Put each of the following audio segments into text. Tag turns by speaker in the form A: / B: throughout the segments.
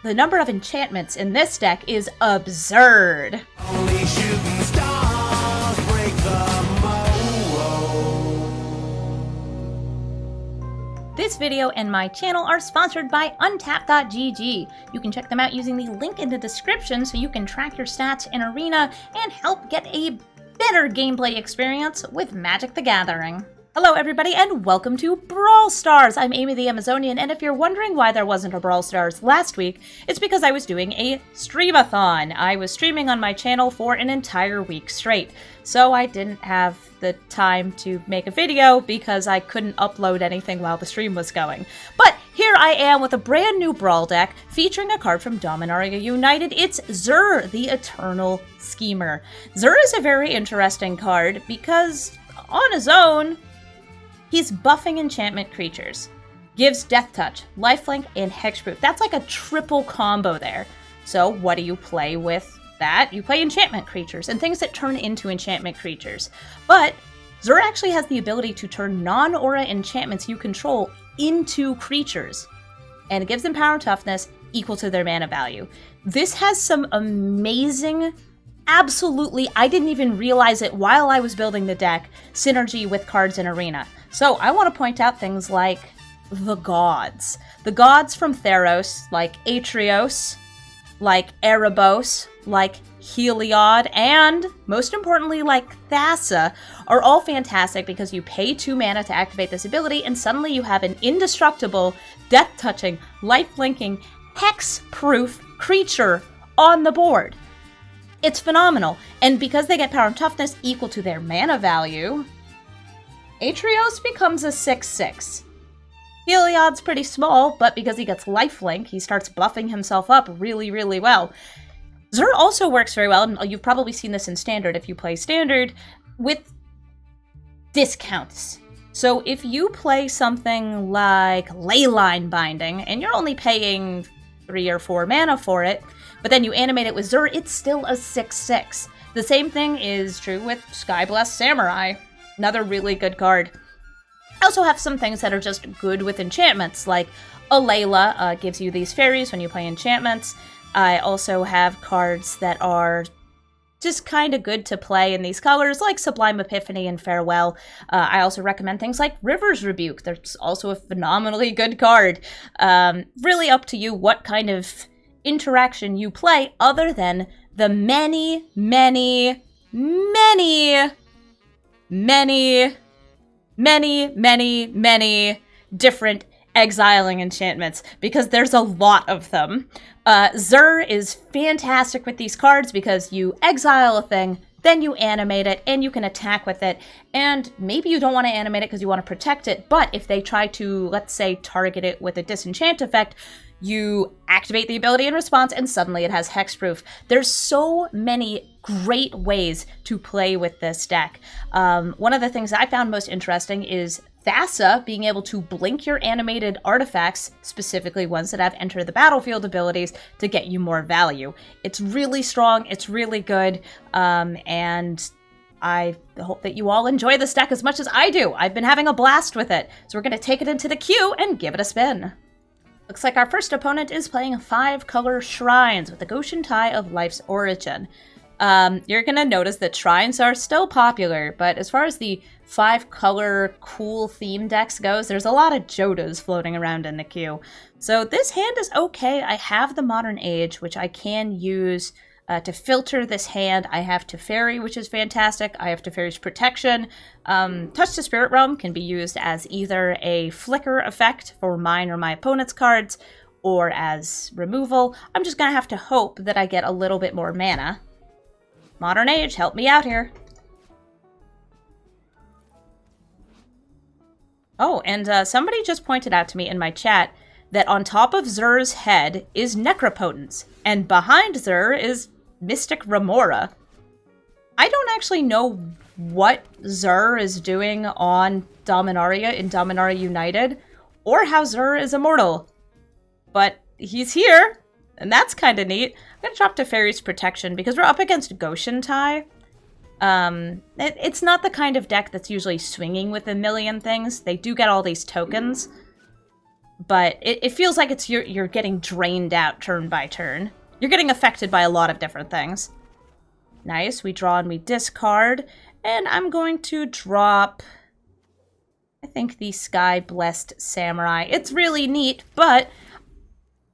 A: The number of enchantments in this deck is absurd.
B: Only shooting stars break the mold.
A: This video and my channel are sponsored by Untap.gg. You can check them out using the link in the description so you can track your stats in Arena and help get a better gameplay experience with Magic the Gathering. Hello everybody and welcome to Brawl Stars! I'm Amy the Amazonian, and if you're wondering why there wasn't a Brawl Stars last week, it's because I was doing a streamathon. I was streaming on my channel for an entire week straight, so I didn't have the time to make a video because I couldn't upload anything while the stream was going. But here I am with a brand new Brawl deck featuring a card from Dominaria United. It's Zur, the Eternal Schemer. Zur is a very interesting card because on his own, he's buffing enchantment creatures, gives Death Touch, Lifelink, and Hexproof. That's like a triple combo there. So what do you play with that? You play enchantment creatures and things that turn into enchantment creatures. But Zur actually has the ability to turn non-aura enchantments you control into creatures. And it gives them power and toughness equal to their mana value. This has some amazing, absolutely, I didn't even realize it while I was building the deck, synergy with cards in Arena. So I want to point out things like the gods. The gods from Theros, like Atrios, like Erebos, like Heliod, and most importantly, like Thassa, are all fantastic because you pay 2 mana to activate this ability, and suddenly you have an indestructible, death-touching, life-linking, hex-proof creature on the board. It's phenomenal, and because they get power and toughness equal to their mana value, Atrios becomes a 6/6. Heliod's pretty small, but because he gets lifelink, he starts buffing himself up really, really well. Zur also works very well, and you've probably seen this in Standard if you play Standard, with discounts. So if you play something like Leyline Binding, and you're only paying 3 or 4 mana for it, but then you animate it with Zur, it's still a 6/6. The same thing is true with Skyblessed Samurai. Another really good card. I also have some things that are just good with enchantments, like Alayla gives you these fairies when you play enchantments. I also have cards that are just kind of good to play in these colors, like Sublime Epiphany and Farewell. I also recommend things like River's Rebuke. There's also a phenomenally good card. Really up to you what kind of interaction you play, other than the many different exiling enchantments, because there's a lot of them. Zur is fantastic with these cards because you exile a thing, then you animate it, and you can attack with it, and maybe you don't want to animate it because you want to protect it, but if they try to, let's say, target it with a disenchant effect, you activate the ability in response, and suddenly it has hexproof. There's so many great ways to play with this deck. One of the things I found most interesting is Thassa being able to blink your animated artifacts, specifically ones that have enter the battlefield abilities, to get you more value. It's really strong, it's really good, and I hope that you all enjoy this deck as much as I do. I've been having a blast with it, so we're going to take it into the queue and give it a spin. Looks like our first opponent is playing 5-color Shrines with the Go-Shintai of Life's Origin. You're gonna notice that Shrines are still popular, but as far as the 5-color cool theme decks goes, there's a lot of Jodahs floating around in the queue. So this hand is okay. I have the Modern Age, which I can use to filter this hand. I have Teferi, which is fantastic. I have Teferi's Protection. Touch the Spirit Realm can be used as either a flicker effect for mine or my opponent's cards, or as removal. I'm just gonna have to hope that I get a little bit more mana. Modern Age, help me out here. Oh, and somebody just pointed out to me in my chat that on top of Zur's head is Necropotence, and behind Zur is Mystic Remora. I don't actually know what Zur is doing on Dominaria in Dominaria United, or how Zur is immortal. But he's here, and that's kind of neat. I'm going to drop Teferi's Protection because we're up against Go-Shintai. It's not the kind of deck that's usually swinging with a million things. They do get all these tokens. but it feels like it's you're getting drained out turn by turn. You're getting affected by a lot of different things. Nice, we draw and we discard, and I'm going to drop, I think, the Sky Blessed Samurai. It's really neat, but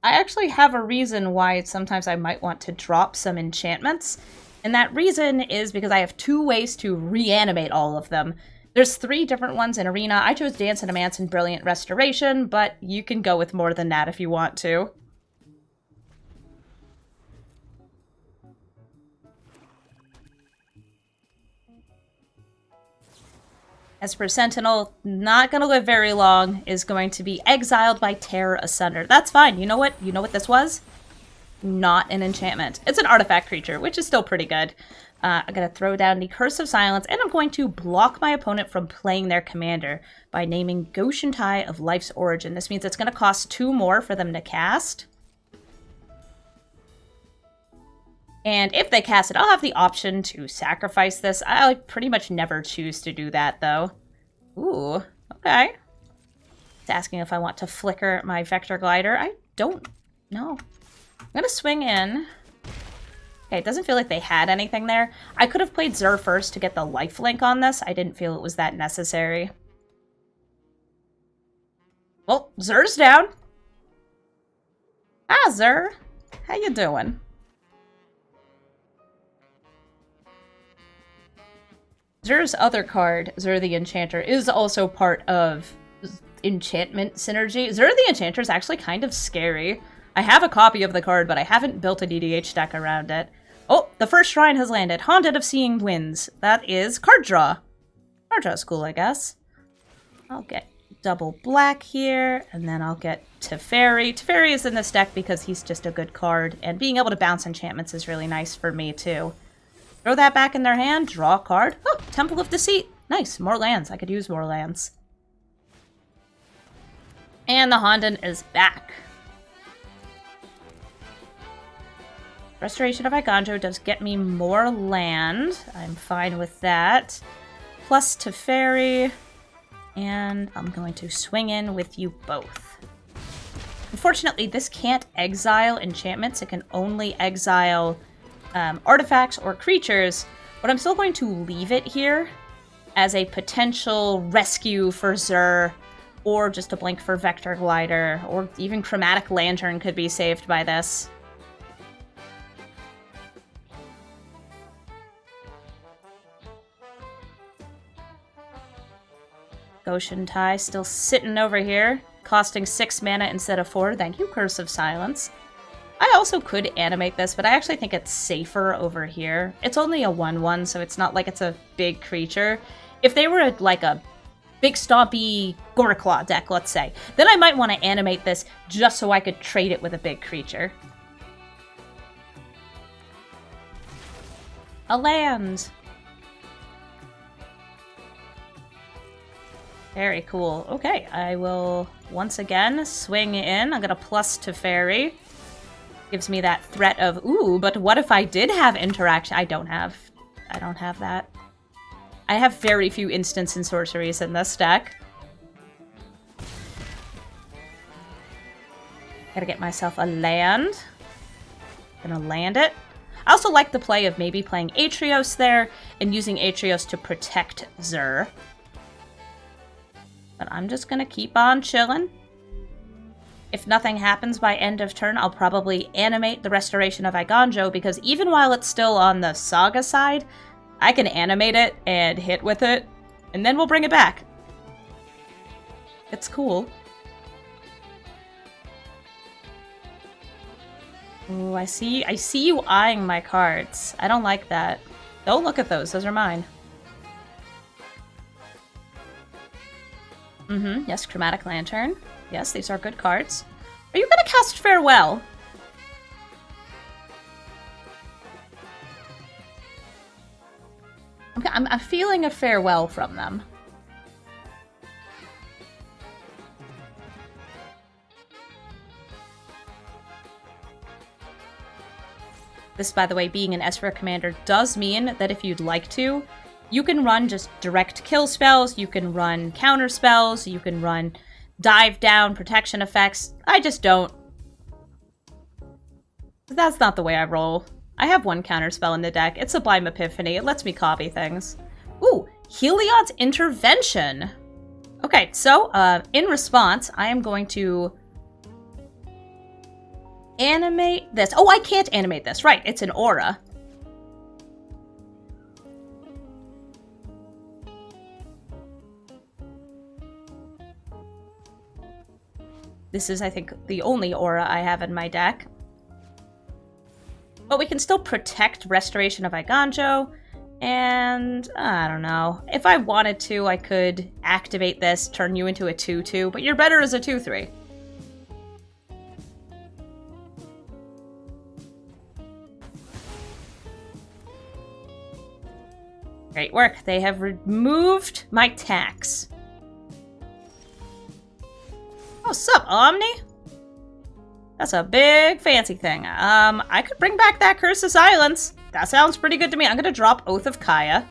A: I actually have a reason why sometimes I might want to drop some enchantments, and that reason is because I have 2 ways to reanimate all of them. There's 3 different ones in Arena. I chose Dance and Dance and Brilliant Restoration, but you can go with more than that if you want to. Esper Sentinel, not gonna live very long, is going to be exiled by Terror Asunder. That's fine. You know what? You know what this was? Not an enchantment. It's an artifact creature, which is still pretty good. I'm going to throw down the Curse of Silence, and I'm going to block my opponent from playing their commander by naming Go-Shintai of Life's Origin. This means it's going to cost 2 more for them to cast. And if they cast it, I'll have the option to sacrifice this. I pretty much never choose to do that, though. Ooh, okay. It's asking if I want to flicker my Vector Glider. I don't know. I'm going to swing in. Okay, it doesn't feel like they had anything there. I could have played Xur first to get the lifelink on this. I didn't feel it was that necessary. Well, Xur's down. Ah, Xur. How you doing? Xur's other card, Xur the Enchanter, is also part of enchantment synergy. Xur the Enchanter is actually kind of scary. I have a copy of the card, but I haven't built an EDH deck around it. Oh, the first shrine has landed. Haunted of Seeing Winds. That is card draw. Card draw's cool, I guess. I'll get double black here, and then I'll get Teferi. Teferi is in this deck because he's just a good card, and being able to bounce enchantments is really nice for me, too. Throw that back in their hand, draw a card. Oh, Temple of Deceit. Nice, more lands. I could use more lands. And the Honden is back. Restoration of Iganjo does get me more land. I'm fine with that. Plus Teferi. And I'm going to swing in with you both. Unfortunately, this can't exile enchantments. It can only exile artifacts or creatures. But I'm still going to leave it here as a potential rescue for Xur. Or just a blink for Vector Glider. Or even Chromatic Lantern could be saved by this. Go-Shintai still sitting over here, costing 6 mana instead of 4. Thank you, Curse of Silence. I also could animate this, but I actually think it's safer over here. It's only a 1/1, so it's not like it's a big creature. If they were like a big stompy Goraclaw deck, let's say, then I might want to animate this just so I could trade it with a big creature. A land! Very cool. Okay, I will once again swing in. I'm gonna plus Teferi. Gives me that threat of, ooh, but what if I did have interaction? I don't have that. I have very few instants and sorceries in this deck. Gotta get myself a land. Gonna land it. I also like the play of maybe playing Atrios there and using Atrios to protect Xur. But I'm just gonna keep on chilling. If nothing happens by end of turn, I'll probably animate the Restoration of Iganjo, because even while it's still on the Saga side, I can animate it and hit with it, and then we'll bring it back. It's cool. Ooh, I see you eyeing my cards. I don't like that. Don't look at those are mine. Yes, Chromatic Lantern. Yes, these are good cards. Are you gonna cast Farewell? I'm feeling a Farewell from them. This, by the way, being an Esper commander does mean that if you'd like to, you can run just direct kill spells, you can run counter spells, you can run dive down protection effects. I just don't. That's not the way I roll. I have one counterspell in the deck. It's Sublime Epiphany. It lets me copy things. Ooh, Heliod's Intervention. Okay, so in response, I am going to animate this. Oh, I can't animate this. Right, it's an aura. This is, I think, the only aura I have in my deck. But we can still protect Restoration of Iganjo. And, I don't know. If I wanted to, I could activate this, turn you into a 2-2, but you're better as a 2-3. Great work. They have removed my tax. Oh, sup, Omni? That's a big fancy thing. I could bring back that Curse of Silence. That sounds pretty good to me. I'm gonna drop Oath of Kaya.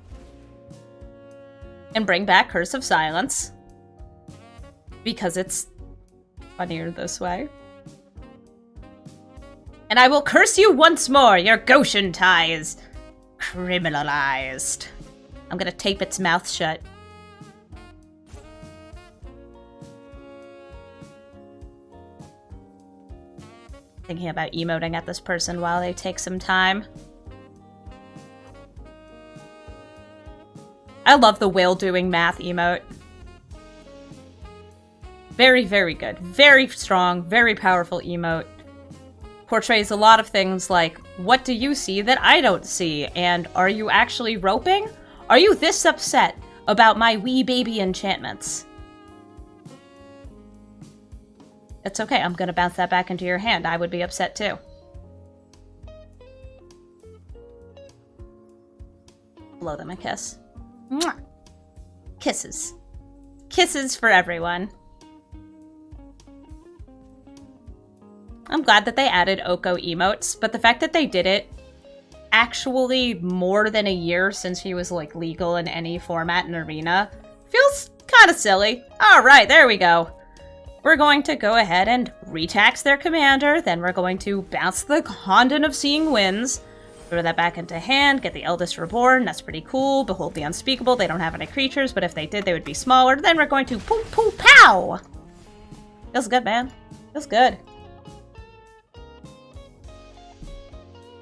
A: And bring back Curse of Silence. Because it's funnier this way. And I will curse you once more. Your Go-Shintai is criminalized. I'm gonna tape its mouth shut. Thinking about emoting at this person while they take some time. I love the whale doing math emote. Very, very good. Very strong, very powerful emote. Portrays a lot of things like, what do you see that I don't see? And are you actually roping? Are you this upset about my wee baby enchantments? It's okay, I'm gonna bounce that back into your hand. I would be upset too. Blow them a kiss. Mwah! Kisses. Kisses for everyone. I'm glad that they added Oko emotes, but the fact that they did it actually more than a year since he was like legal in any format in Arena feels kind of silly. Alright, there we go. We're going to go ahead and retax their commander, then we're going to bounce the Honden of Seeing Winds, throw that back into hand, get the Eldest Reborn, that's pretty cool, Behold the Unspeakable, they don't have any creatures, but if they did, they would be smaller, then we're going to poo poo pow! Feels good, man. Feels good.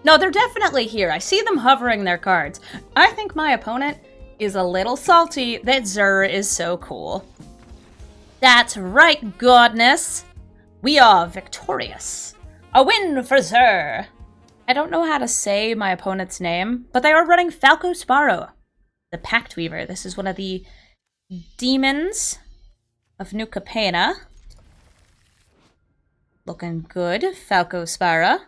A: No, they're definitely here. I see them hovering their cards. I think my opponent is a little salty that Zur is so cool. That's right, godness. We are victorious. A win for Zur. I don't know how to say my opponent's name, but they are running Falco Spara, the Pact Weaver. This is one of the demons of New Capenna. Looking good, Falco Spara.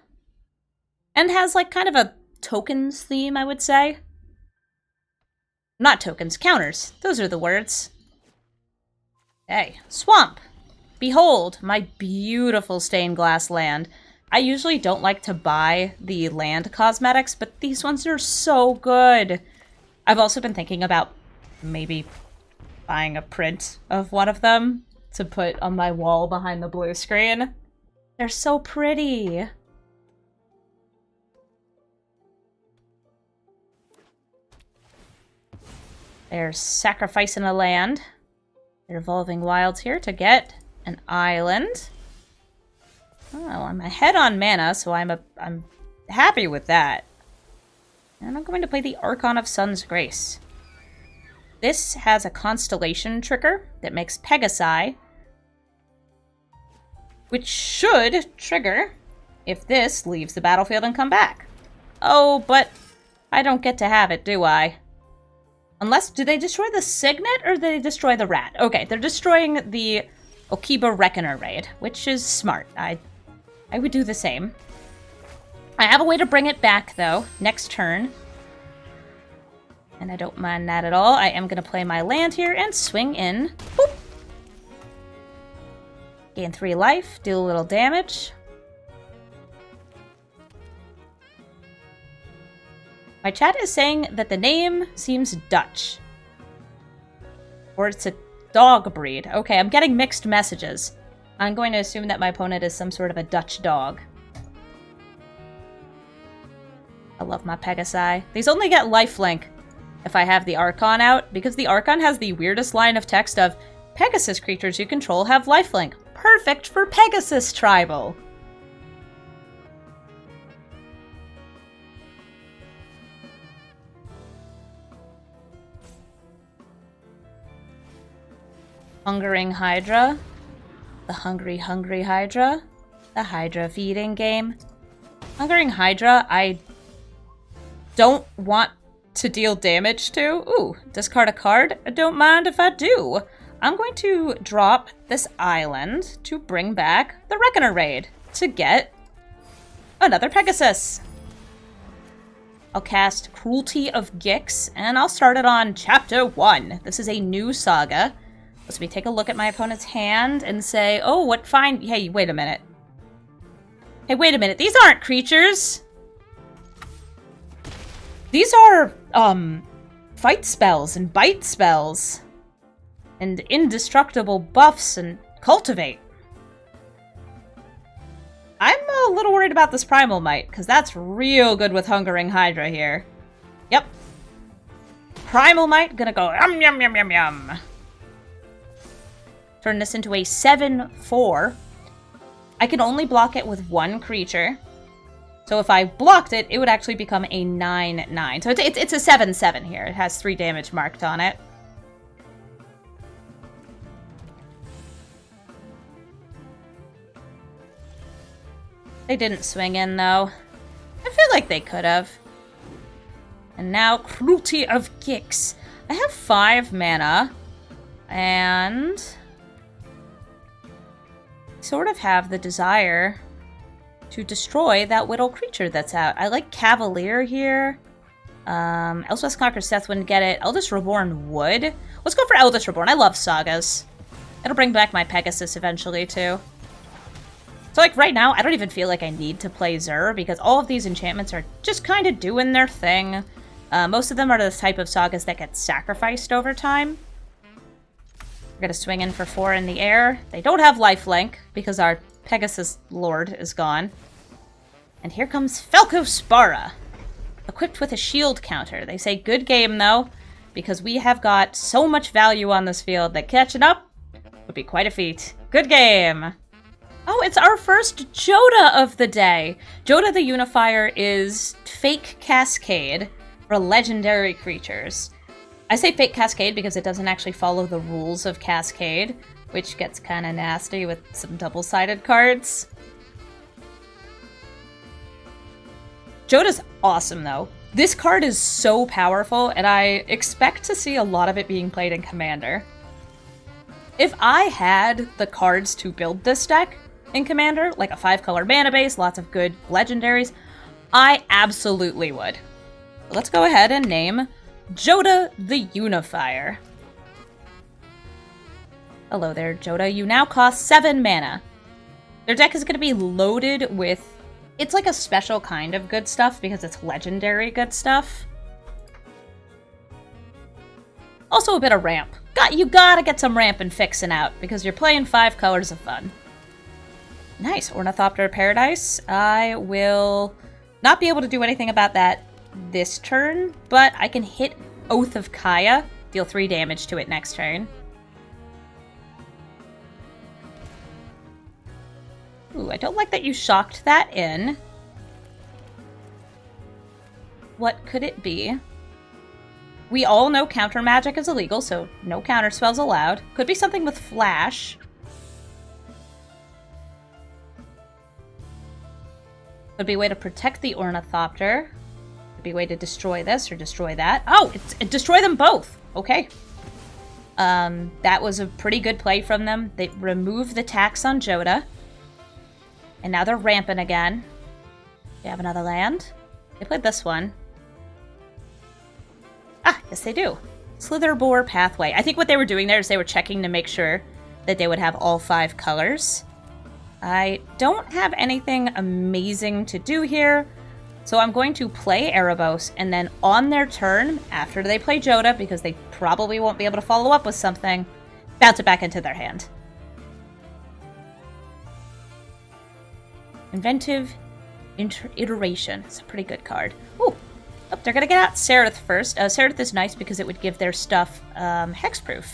A: And has like kind of a tokens theme, I would say. Not tokens, counters. Those are the words. Okay, Swamp. Behold, my beautiful stained glass land. I usually don't like to buy the land cosmetics, but these ones are so good. I've also been thinking about maybe buying a print of one of them to put on my wall behind the blue screen. They're so pretty. They're sacrificing a land. They're evolving wilds here to get an island. Oh, I'm ahead on mana, so I'm happy with that. And I'm going to play the Archon of Sun's Grace. This has a constellation trigger that makes Pegasi, which should trigger if this leaves the battlefield and come back. Oh, but I don't get to have it, do I? Unless, do they destroy the Signet or do they destroy the rat? Okay, they're destroying the Okiba Reckoner raid, which is smart. I would do the same. I have a way to bring it back, though, next turn. And I don't mind that at all. I am going to play my land here and swing in. Boop! Gain 3 life, do a little damage. My chat is saying that the name seems Dutch. Or it's a Dog breed. Okay, I'm getting mixed messages. I'm going to assume that my opponent is some sort of a Dutch dog. I love my Pegasi. These only get lifelink if I have the Archon out, because the Archon has the weirdest line of text of, Pegasus creatures you control have lifelink. Perfect for Pegasus Tribal. Hungering Hydra. The hungry Hydra. The Hydra feeding game. Hungering Hydra, I don't want to deal damage to. Ooh, discard a card. I don't mind if I do. I'm going to drop this island to bring back the Reckoner Raid to get another Pegasus. I'll cast Cruelty of Gix, and I'll start it on Chapter 1. This is a new saga. Let's me take a look at my opponent's hand and say, oh, what fine... Hey, wait a minute. Hey, wait a minute. These aren't creatures. These are, fight spells and bite spells. And indestructible buffs and cultivate. I'm a little worried about this Primal Might, because that's real good with Hungering Hydra here. Yep. Primal Might gonna go yum yum yum yum yum. Turn this into a 7/4. I can only block it with one creature. So if I blocked it, it would actually become a 9/9. So it's a 7/7 here. It has 3 damage marked on it. They didn't swing in, though. I feel like they could have. And now, Cruelty of Gix. I have 5 mana. And... sort of have the desire to destroy that Whittle creature that's out. I like Cavalier here. Elsewest Conquer Seth wouldn't get it. Eldest Reborn would. Let's go for Eldest Reborn. I love sagas. It'll bring back my Pegasus eventually, too. So, like, right now, I don't even feel like I need to play Zur, because all of these enchantments are just kind of doing their thing. Most of them are the type of sagas that get sacrificed over time. We're gonna swing in for 4 in the air. They don't have lifelink, because our Pegasus Lord is gone. And here comes Falco Spara, equipped with a shield counter. They say good game, though, because we have got so much value on this field that catching up would be quite a feat. Good game! Oh, it's our first Jodah of the day! Jodah the Unifier is Fake Cascade for legendary creatures. I say Fake Cascade because it doesn't actually follow the rules of Cascade, which gets kind of nasty with some double-sided cards. Jodah's awesome, though. This card is so powerful, and I expect to see a lot of it being played in Commander. If I had the cards to build this deck in Commander, like a 5-color mana base, lots of good legendaries, I absolutely would. Let's go ahead and name Jodah the Unifier. Hello there, Jodah. You now cost 7 mana. Their deck is going to be loaded with... it's like a special kind of good stuff because it's legendary good stuff. Also a bit of ramp. You gotta get some ramp and fixing out because you're playing 5 colors of fun. Nice. Ornithopter Paradise. I will not be able to do anything about that this turn, but I can hit Oath of Kaya, deal 3 damage to it next turn. Ooh, I don't like that you shocked that in. What could it be? We all know counter magic is illegal, so no counter spells allowed. Could be something with flash. Could be a way to protect the Ornithopter. Could be a way to destroy this or destroy that. Oh, destroy them both! Okay. That was a pretty good play from them. They removed the tax on Jodah. And now they're rampant again. They have another land. They played this one. Ah, yes they do. Slitherboar Pathway. I think what they were doing there is they were checking to make sure that they would have all 5 colors. I don't have anything amazing to do here, so I'm going to play Erebos, and then on their turn, after they play Jodah, because they probably won't be able to follow up with something, bounce it back into their hand. Inventive Iteration. It's a pretty good card. Ooh. Oh, they're gonna get out Sereth first. Sereth is nice because it would give their stuff hexproof.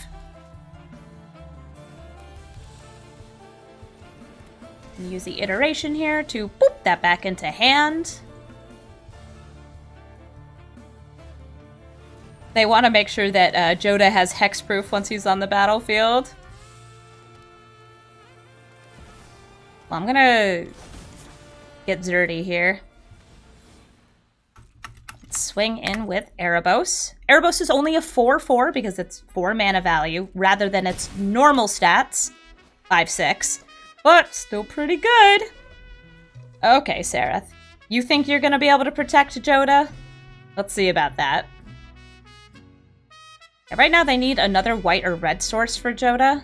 A: Use the iteration here to boop that back into hand. They want to make sure that Jodah has hexproof once he's on the battlefield. Well, I'm gonna get Zerdy here. Let's swing in with Erebos. Erebos is only a 4/4 because it's 4 mana value rather than its normal stats, 5/6. But still pretty good. Okay, Sereth. You think you're gonna be able to protect Jodah? Let's see about that. Yeah, right now they need another white or red source for Jodah.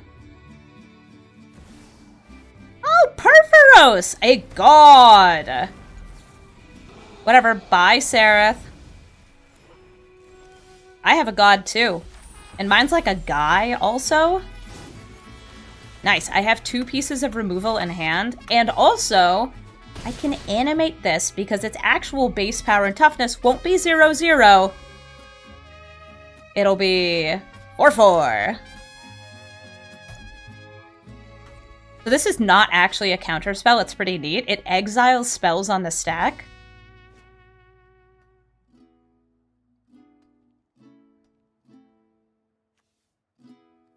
A: Oh, Perforos! A god! Whatever, bye, Sereth. I have a god too. And mine's like a guy also. Nice, I have 2 pieces of removal in hand, and also, I can animate this because its actual base power and toughness won't be 0/0. It'll be 4/4. So this is not actually a counter spell, it's pretty neat. It exiles spells on the stack.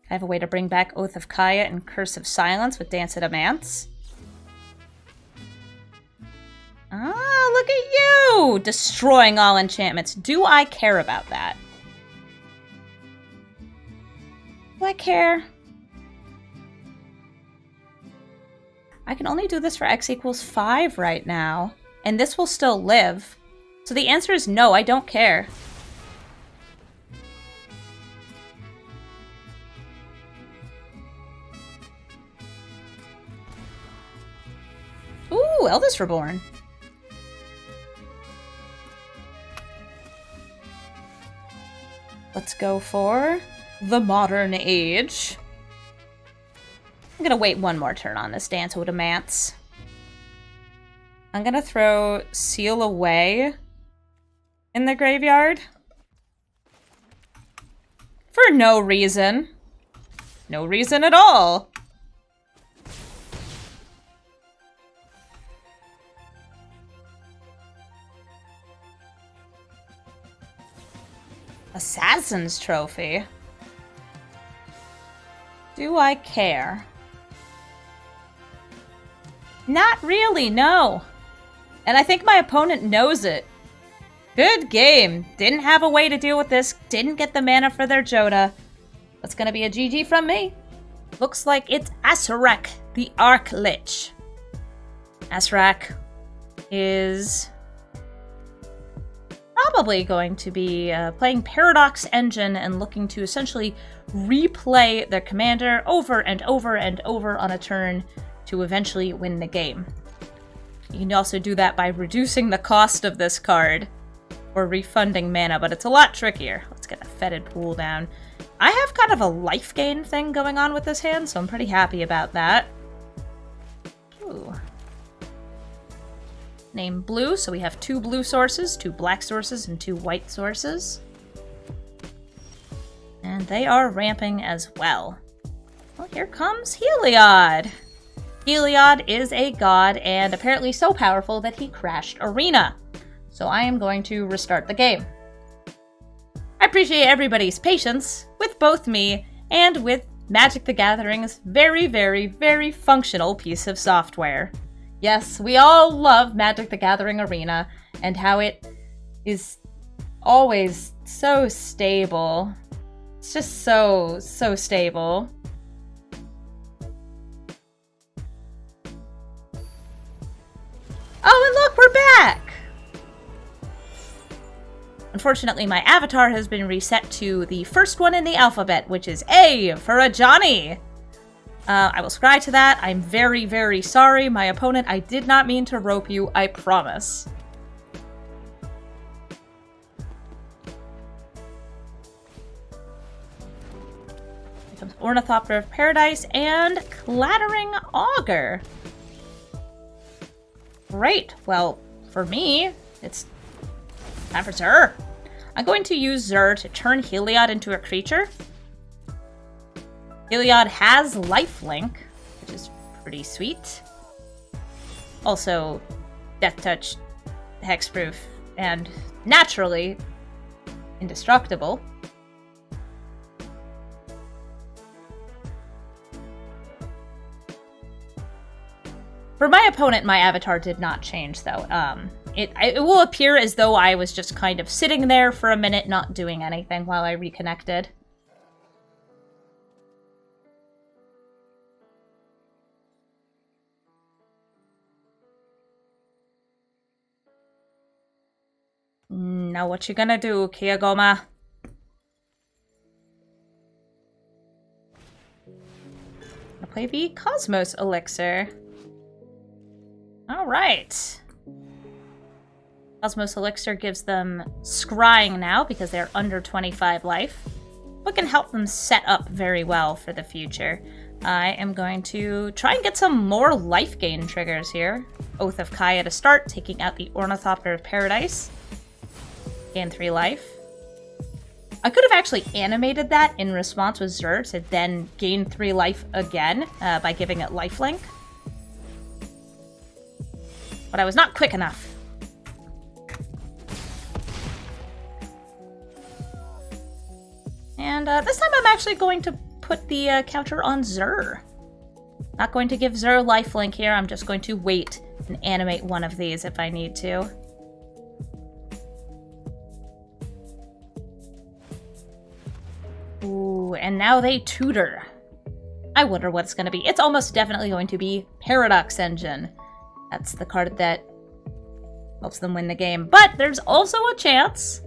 A: I have a way to bring back Oath of Kaya and Curse of Silence with Dance of Adamance. Ah, look at you! Destroying all enchantments. Do I care about that? Do I care? I can only do this for x equals 5 right now. And this will still live. So the answer is no, I don't care. Ooh, Eldest Reborn. Let's go for the Modern Age. I'm gonna wait one more turn on this Dance of Adamance. I'm gonna throw Seal Away in the graveyard. For no reason. No reason at all. Assassin's Trophy. Do I care? Not really, no. And I think my opponent knows it. Good game. Didn't have a way to deal with this. Didn't get the mana for their Jodah. That's gonna be a GG from me. Looks like it's Asari, the Arch-Lich. Asari is probably going to be playing Paradox Engine and looking to essentially replay their commander over and over and over on a turn to eventually win the game. You can also do that by reducing the cost of this card or refunding mana, but it's a lot trickier. Let's get a Fetid Pool down. I have kind of a life gain thing going on with this hand, so I'm pretty happy about that. Ooh. Name blue, so we have 2 blue sources, 2 black sources, and 2 white sources. And they are ramping as well. Well, here comes Heliod. Heliod is a god and apparently so powerful that he crashed Arena. So I am going to restart the game. I appreciate everybody's patience with both me and with Magic the Gathering's very, very, very functional piece of software. Yes, we all love Magic the Gathering Arena and how it is always so stable. It's just so stable. Oh, and look, we're back! Unfortunately, my avatar has been reset to the first one in the alphabet, which is A for a Johnny. I will scry to that. I'm very, very sorry. My opponent, I did not mean to rope you, I promise. some Ornithopter of Paradise, and Clattering Augur. Great. Well, for me, it's time for Zur. I'm going to use Zur to turn Heliod into a creature. Heliod has lifelink, which is pretty sweet. Also, Death Touch, Hexproof, and naturally indestructible. For my opponent, my avatar did not change, though. It will appear as though I was just kind of sitting there for a minute, not doing anything while I reconnected. Now what you gonna do, Kiyagoma? I'll play the Cosmos Elixir. Alright. Cosmos Elixir gives them scrying now because they're under 25 life, but can help them set up very well for the future. I am going to try and get some more life gain triggers here. Oath of Kaya to start, taking out the Ornithopter of Paradise. Gain 3 life. I could have actually animated that in response with Zur to then gain 3 life again by giving it lifelink. But I was not quick enough. And this time I'm actually going to put the counter on Zur. Not going to give Zur lifelink here, I'm just going to wait and animate one of these if I need to. Ooh, and now they tutor. I wonder what it's going to be. It's almost definitely going to be Paradox Engine. That's the card that helps them win the game. But there's also a chance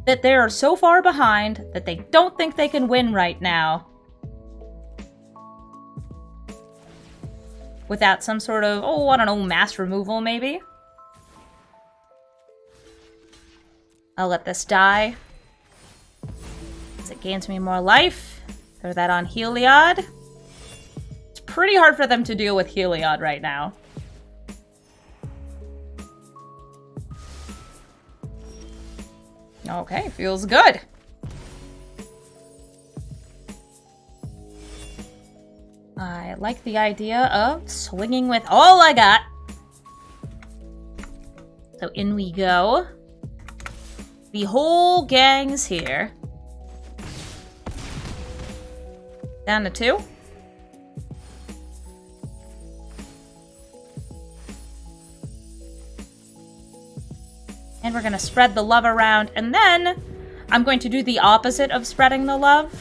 A: that they are so far behind that they don't think they can win right now without some sort of, oh, I don't know, mass removal maybe? I'll let this die. It gains me more life. Throw that on Heliod. It's pretty hard for them to deal with Heliod right now. Okay, feels good. I like the idea of swinging with all I got. So in we go. The whole gang's here. Down to 2. And we're gonna spread the love around, and then I'm going to do the opposite of spreading the love.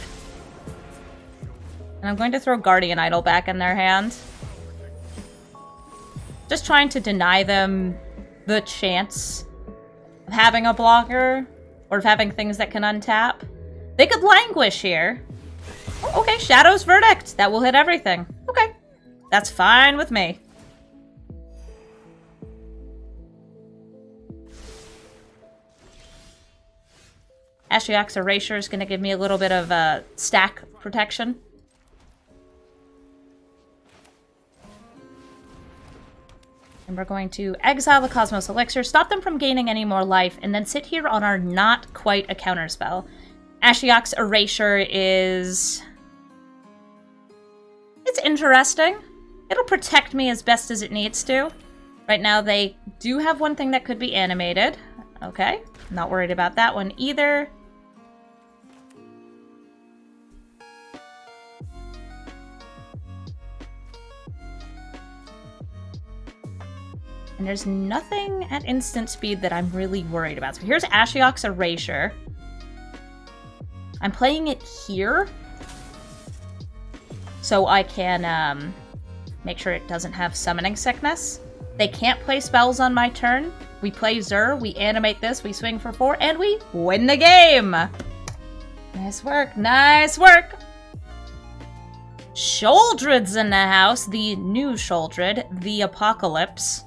A: And I'm going to throw Guardian Idol back in their hand. Just trying to deny them the chance of having a blocker, or of having things that can untap. They could languish here. Oh, okay, Shadow's Verdict. That will hit everything. Okay. That's fine with me. Ashiok's Erasure is going to give me a little bit of stack protection. And we're going to exile the Cosmos Elixir, stop them from gaining any more life, and then sit here on our not quite a counterspell. Ashiok's Erasure is... it's interesting. It'll protect me as best as it needs to. Right now they do have one thing that could be animated. Okay, not worried about that one either. And there's nothing at instant speed that I'm really worried about. So here's Ashiok's Erasure. I'm playing it here so I can make sure it doesn't have summoning sickness. They can't play spells on my turn. We play Zur, we animate this, we swing for 4, and we win the game! Nice work, nice work! Sholdred's in the house, the new Sholdred, the Apocalypse.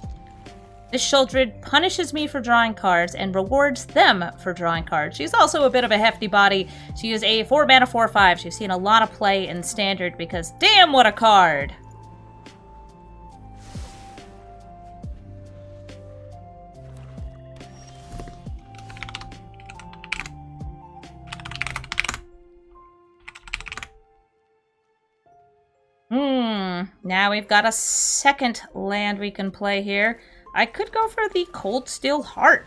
A: This Sheoldred punishes me for drawing cards and rewards them for drawing cards. She's also a bit of a hefty body. She is a 4-mana 4/5. She's seen a lot of play in Standard because damn, what a card! Now we've got a second land we can play here. I could go for the Cold Steel Heart.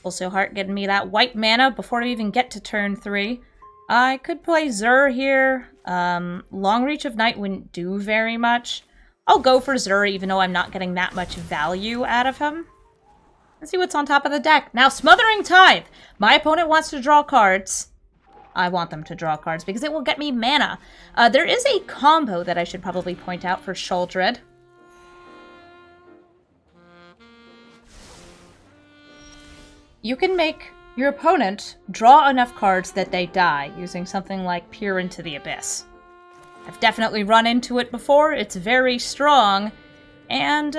A: Cold Steel Heart getting me that white mana before I even get to turn 3. I could play Zur here. Long Reach of Night wouldn't do very much. I'll go for Zur even though I'm not getting that much value out of him. Let's see what's on top of the deck. Now, Smothering Tithe. My opponent wants to draw cards. I want them to draw cards because it will get me mana. There is a combo that I should probably point out for Sheoldred. You can make your opponent draw enough cards that they die using something like Peer into the Abyss. I've definitely run into it before. It's very strong. And,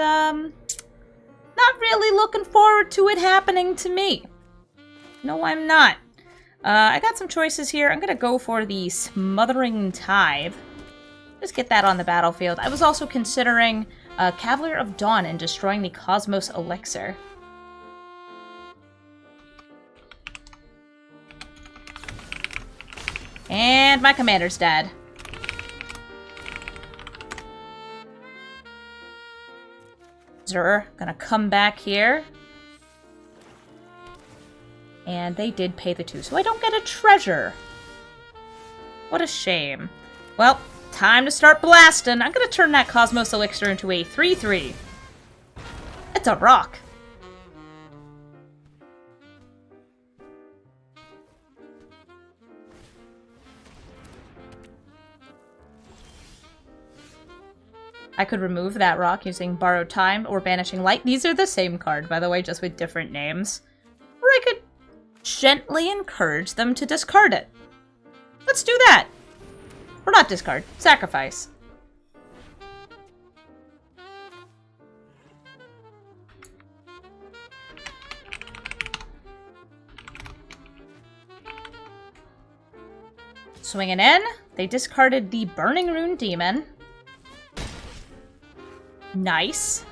A: not really looking forward to it happening to me. No, I'm not. I got some choices here. I'm gonna go for the Smothering Tithe. Just get that on the battlefield. I was also considering Cavalier of Dawn and destroying the Cosmos Elixir. And my commander's dead. Zur, gonna come back here. And they did pay the 2, so I don't get a treasure. What a shame. Well, time to start blasting. I'm gonna turn that Cosmos Elixir into a 3/3. It's a rock. I could remove that rock using Borrowed Time or Banishing Light. These are the same card, by the way, just with different names. Or I could gently encourage them to discard it. Let's do that. Or not discard, sacrifice. Swinging in, they discarded the Burning Rune Demon. Nice.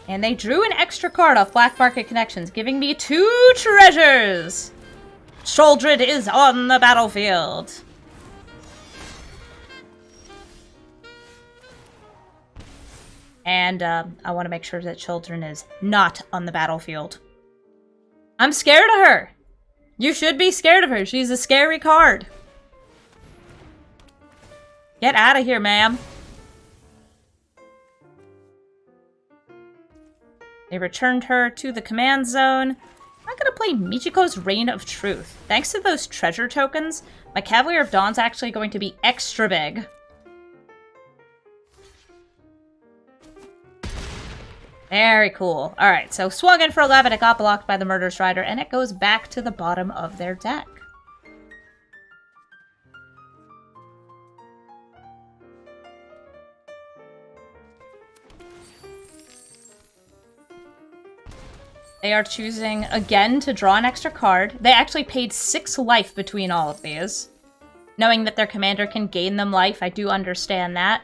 A: And they drew an extra card off Black Market Connections, giving me 2 treasures! Sheoldred is on the battlefield! And I want to make sure that Sheoldred is not on the battlefield. I'm scared of her! You should be scared of her. She's a scary card. Get out of here, ma'am. They returned her to the command zone. I'm gonna play Michiko's Reign of Truth. Thanks to those treasure tokens, my Cavalier of Dawn's actually going to be extra big. Very cool. Alright, so swung in for 11, it got blocked by the Murderous Rider, and it goes back to the bottom of their deck. They are choosing, again, to draw an extra card. They actually paid 6 life between all of these. Knowing that their commander can gain them life, I do understand that.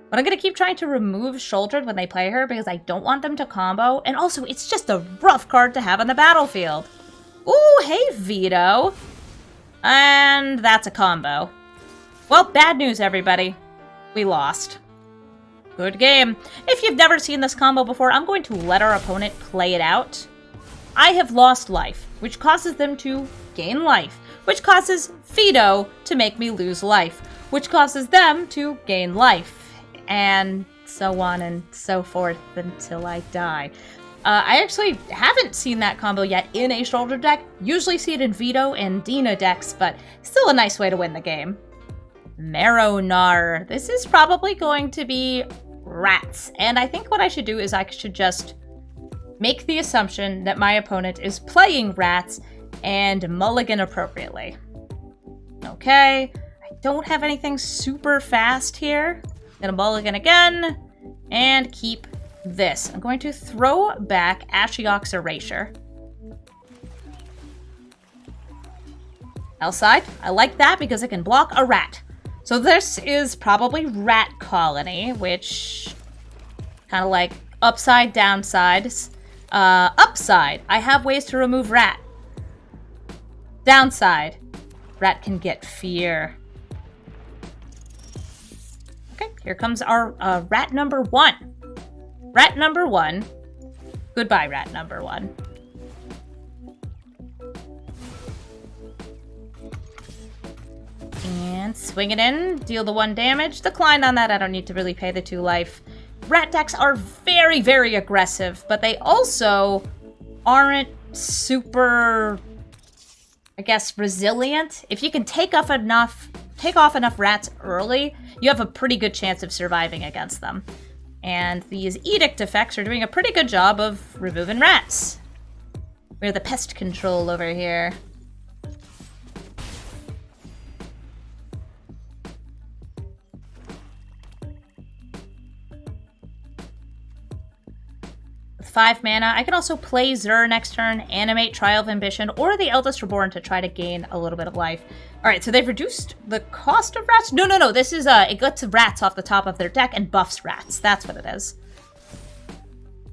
A: But I'm going to keep trying to remove Sheoldred when they play her because I don't want them to combo. And also, it's just a rough card to have on the battlefield. Ooh, hey, Vito. And that's a combo. Well, bad news, everybody. We lost. Good game. If you've never seen this combo before, I'm going to let our opponent play it out. I have lost life, which causes them to gain life, which causes Vito to make me lose life, which causes them to gain life. And so on and so forth until I die. I actually haven't seen that combo yet in a Sheoldred deck. Usually see it in Vito and Dina decks, but still a nice way to win the game. Maro-Nagar. This is probably going to be rats. And I think what I should do is I should just make the assumption that my opponent is playing rats and mulligan appropriately. Okay, I don't have anything super fast here. Gonna mulligan again and keep this. I'm going to throw back Ashiok's Erasure. Outside, I like that because it can block a rat. So this is probably Rat Colony, which kind of like upside, downside. Upside, I have ways to remove rat. Downside, rat can get fear. Okay, here comes our rat number 1. Rat number 1. Goodbye, rat number 1. And swing it in, deal the 1 damage. Decline on that, I don't need to really pay the 2 life. Rat decks are very, very aggressive, but they also aren't super, I guess, resilient. If you can take off enough rats early, you have a pretty good chance of surviving against them. And these edict effects are doing a pretty good job of removing rats. We're the pest control over here. With 5 mana, I can also play Zur next turn, animate Trial of Ambition, or the Eldest Reborn to try to gain a little bit of life. Alright, so they've reduced the cost of rats? No, this is, it gets rats off the top of their deck and buffs rats. That's what it is.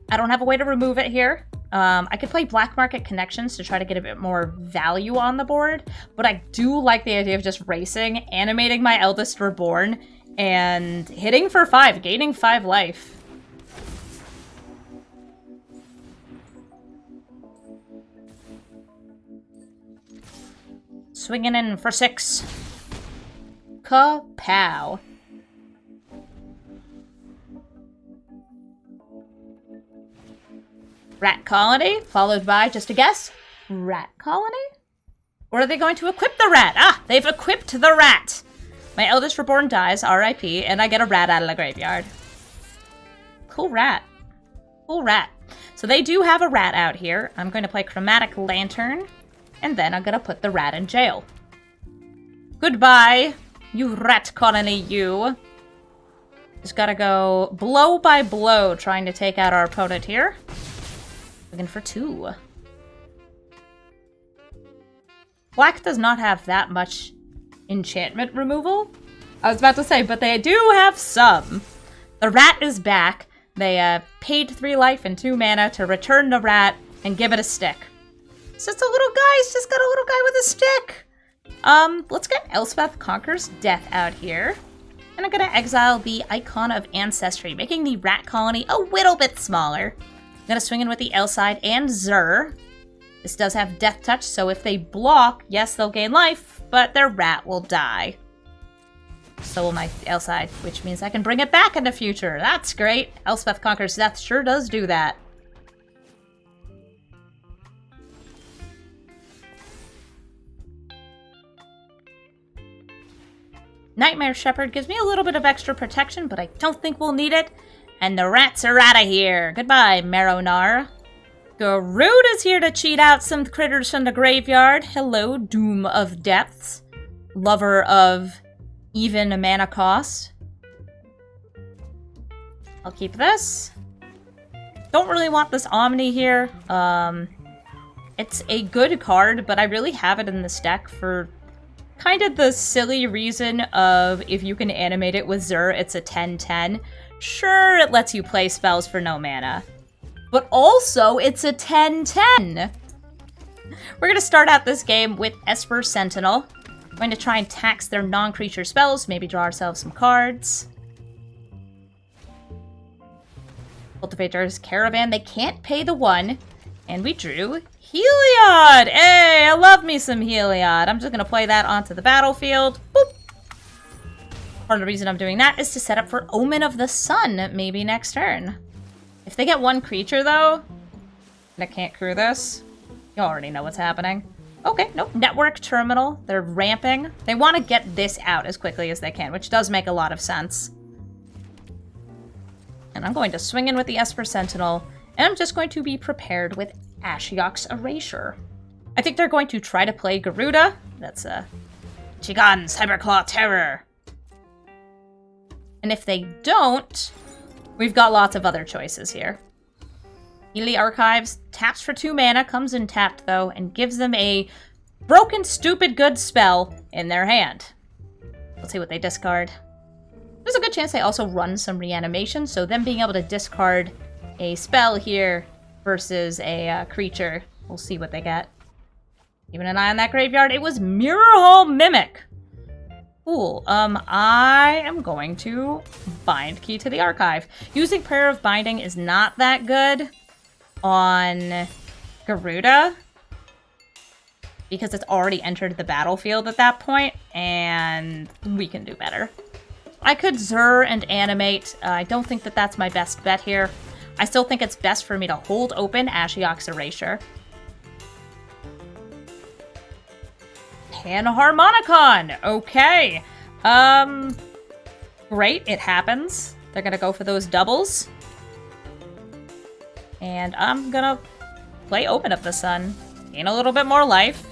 A: I don't have a way to remove it here. I could play Black Market Connections to try to get a bit more value on the board, but I do like the idea of just racing, animating my Eldest Reborn, and hitting for 5, gaining 5 life. Swinging in for 6. Kapow. Rat Colony, followed by, just a guess, Rat Colony? Or are they going to equip the rat? Ah, they've equipped the rat! My Eldest Reborn dies, RIP, and I get a rat out of the graveyard. Cool rat. Cool rat. So they do have a rat out here. I'm going to play Chromatic Lantern. And then I'm gonna put the rat in jail. Goodbye, you rat colony, you. Just gotta go blow by blow trying to take out our opponent here. Looking for 2. Black does not have that much enchantment removal. I was about to say, but they do have some. The rat is back. They paid 3 life and 2 mana to return the rat and give it a stick. It's just a little guy. He's just got a little guy with a stick. Let's get Elspeth Conquers Death out here. And I'm gonna exile the Icon of Ancestry, making the rat colony a little bit smaller. I'm gonna swing in with the L-side and Zur. This does have Death Touch, so if they block, yes, they'll gain life, but their rat will die. So will my L-side, which means I can bring it back in the future. That's great. Elspeth Conquers Death sure does do that. Nightmare Shepherd gives me a little bit of extra protection, but I don't think we'll need it. And the rats are out of here. Goodbye, Maro-Nagar. Garuda's here to cheat out some critters from the graveyard. Hello, Doom of Depths. Lover of even mana cost. I'll keep this. Don't really want this Omni here. It's a good card, but I really have it in this deck for kind of the silly reason of if you can animate it with Zur, it's a 10-10. Sure, it lets you play spells for no mana. But also, it's a 10-10. We're going to start out this game with Esper Sentinel. I'm going to try and tax their non-creature spells, maybe draw ourselves some cards. Cultivator's Caravan, they can't pay the 1. And we drew Heliod! Hey, I love me some Heliod. I'm just going to play that onto the battlefield. Boop. Part of the reason I'm doing that is to set up for Omen of the Sun maybe next turn. If they get 1 creature, though, and I can't crew this, you already know what's happening. Okay, nope. Network Terminal. They're ramping. They want to get this out as quickly as they can, which does make a lot of sense. And I'm going to swing in with the Esper Sentinel, and I'm just going to be prepared with Ashiok's Erasure. I think they're going to try to play Garuda. That's Chigan Cyberclaw Terror. And if they don't, we've got lots of other choices here. Healy Archives taps for 2 mana, comes in tapped though, and gives them a broken, stupid, good spell in their hand. Let's see what they discard. There's a good chance they also run some reanimation, so them being able to discard a spell here versus a creature, we'll see what they get. Keeping an eye on that graveyard, it was Mirror Hall Mimic. Cool. I am going to bind Key to the Archive. Using Prayer of Binding is not that good on Garuda because it's already entered the battlefield at that point, and we can do better. I could Zur and Animate. I don't think that that's my best bet here. I still think it's best for me to hold open Ashiok's Erasure. Panharmonicon! Okay. Great, it happens. They're gonna go for those doubles. And I'm gonna play Open Up the Sun. Gain a little bit more life.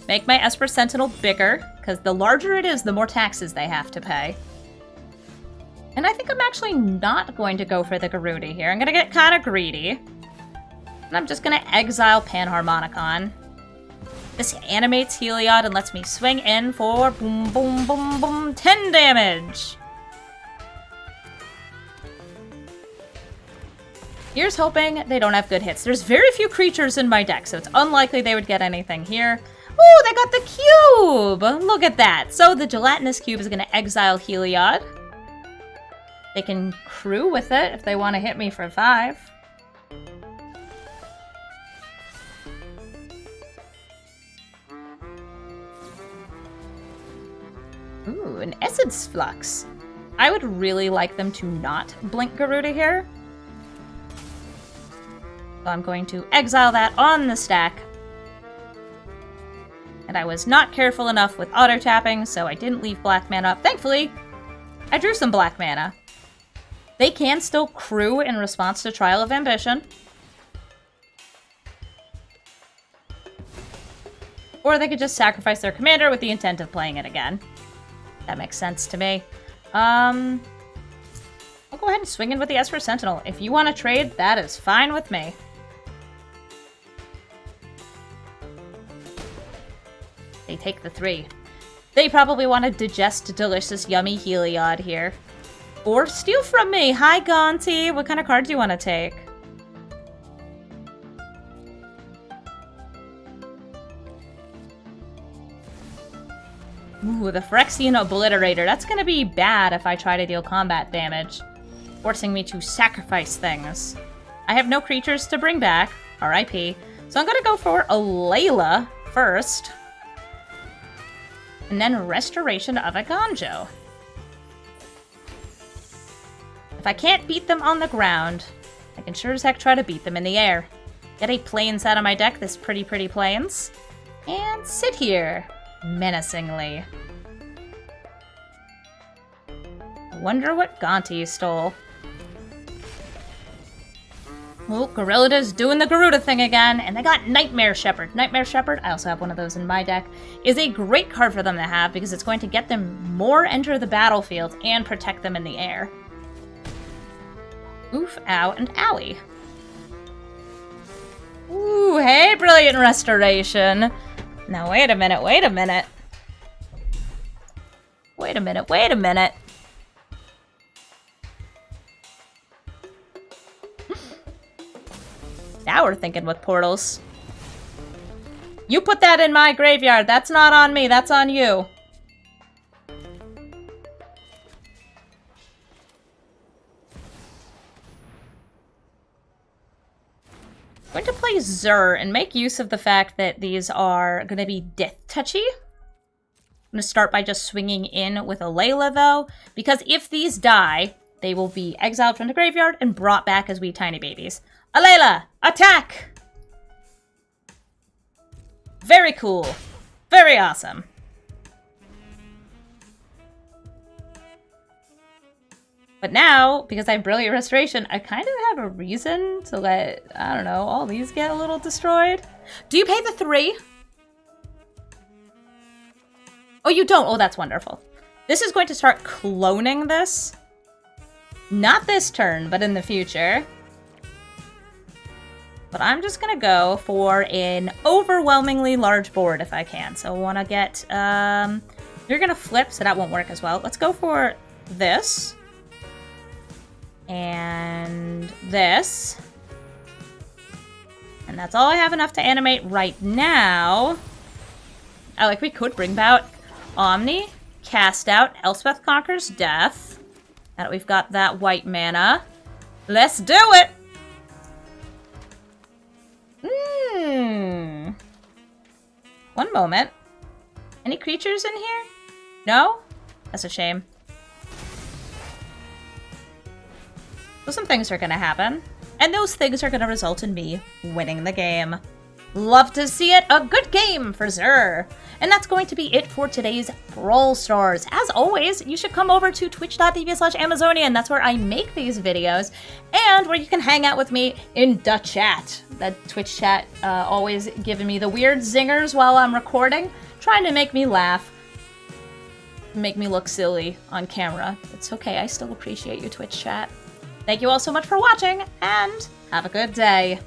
A: Make my Esper Sentinel bigger, because the larger it is, the more taxes they have to pay. And I think I'm actually not going to go for the Garuda here. I'm gonna get kind of greedy. And I'm just gonna exile Panharmonicon. This animates Heliod and lets me swing in for boom, boom, boom, boom, 10 damage! Here's hoping they don't have good hits. There's very few creatures in my deck, so it's unlikely they would get anything here. Oh, they got the cube! Look at that! So the gelatinous cube is going to exile Heliod. They can crew with it if they want to hit me for 5. Ooh, an Essence Flux. I would really like them to not blink Garuda here. So I'm going to exile that on the stack. And I was not careful enough with auto-tapping, so I didn't leave black mana up. Thankfully, I drew some black mana. They can still crew in response to Trial of Ambition. Or they could just sacrifice their commander with the intent of playing it again. That makes sense to me. I'll go ahead and swing in with the Esper Sentinel. If you want to trade, that is fine with me. They take the 3. They probably want to digest delicious, yummy Heliod here. Or steal from me. Hi, Gonti. What kind of card do you want to take? Ooh, the Phyrexian Obliterator. That's going to be bad if I try to deal combat damage, forcing me to sacrifice things. I have no creatures to bring back, RIP, so I'm going to go for a Layla first, and then Restoration of a Ganjo. If I can't beat them on the ground, I can sure as heck try to beat them in the air. Get a Plains out of my deck, this pretty Plains, and sit here menacingly. I wonder what Gonti stole. Oh, Garuda's doing the Garuda thing again, and they got Nightmare Shepherd. Nightmare Shepherd, I also have one of those in my deck, is a great card for them to have because it's going to get them more enter the battlefield and protect them in the air. Oof, ow, and owie. Ooh, hey, Brilliant Restoration. Now, wait a minute, wait a minute. Wait a minute, wait a minute. Now we're thinking with portals. You put that in my graveyard. That's not on me, that's on you. I'm going to play Zur and make use of the fact that these are going to be death touchy. I'm going to start by just swinging in with a Layla, though, because if these die, they will be exiled from the graveyard and brought back as wee tiny babies. Alayla, attack! Very cool. Very awesome. If But now, because I have Brilliant Restoration, I kind of have a reason to let, I don't know, all these get a little destroyed. Do you pay the 3? Oh, you don't? Oh, that's wonderful. This is going to start cloning this. Not this turn, but in the future. But I'm just gonna go for an overwhelmingly large board if I can. So I wanna get, you're gonna flip, so that won't work as well. Let's go for this. And this. And that's all I have enough to animate right now. Oh, like we could bring about Omni, cast out Elspeth Conquers Death. Now that we've got that white mana. Let's do it! One moment. Any creatures in here? No? That's a shame. So some things are gonna happen. And those things are gonna result in me winning the game. Love to see it! A good game for Xur! And that's going to be it for today's Brawl Stars. As always, you should come over to twitch.tv/Amazonian. That's where I make these videos. And where you can hang out with me in the chat. That Twitch chat always giving me the weird zingers while I'm recording. Trying to make me laugh. Make me look silly on camera. It's okay, I still appreciate you, Twitch chat. Thank you all so much for watching, and have a good day.